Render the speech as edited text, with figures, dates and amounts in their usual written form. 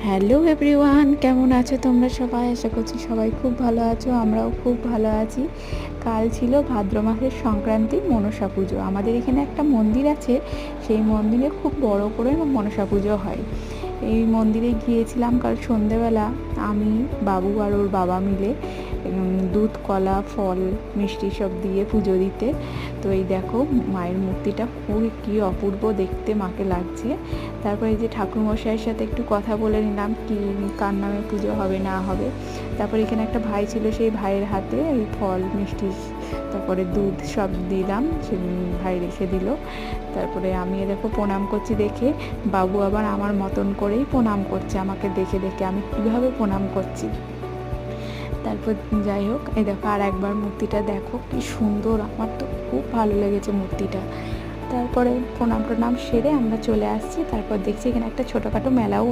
Hello everyone, কেমন আছো তোমরা সবাই? আশা করছি সবাই খুব ভালো আছো, আমরাও খুব ভালো আছি। কাল ছিল ভাদ্র মাসের সংক্রান্তি, মনসা পুজো। আমাদের এখানে একটা মন্দির আছে, সেই মন্দিরে খুব বড় করে মনসা পুজো হয়। এই মন্দিরে গিয়েছিলাম কাল সন্ধেবেলা, আমি, বাবু আর ওর বাবা মিলে দুধ, কলা, ফল, মিষ্টি সব দিয়ে পুজো দিতে। তো এই দেখো মায়ের মূর্তিটা খুবই কী অপূর্ব দেখতে মাকে লাগছে। তারপরে এই যে ঠাকুরমশাইয়ের সাথে একটু কথা বলে নিলাম কি কার নামে পুজো হবে না হবে। তারপরে এখানে একটা ভাই ছিল, সেই ভাইয়ের হাতে এই ফল, মিষ্টি, তারপরে দুধ সব দিলাম, সে ভাই রেখে দিল। তারপরে আমি দেখো প্রণাম করছি দেখে বাবু আবার আমার মতন করেই প্রণাম করছে, আমাকে দেখে দেখে আমি কীভাবে প্রণাম করছি। তারপর যাই হোক, এই দেখো আর একবার মূর্তিটা দেখো কি সুন্দর, আমার তো খুব ভালো লেগেছে মূর্তিটা। তারপরে প্রণাম সেরে আমরা চলে আসছি। তারপর দেখছি এখানে একটা ছোটোখাটো মেলাও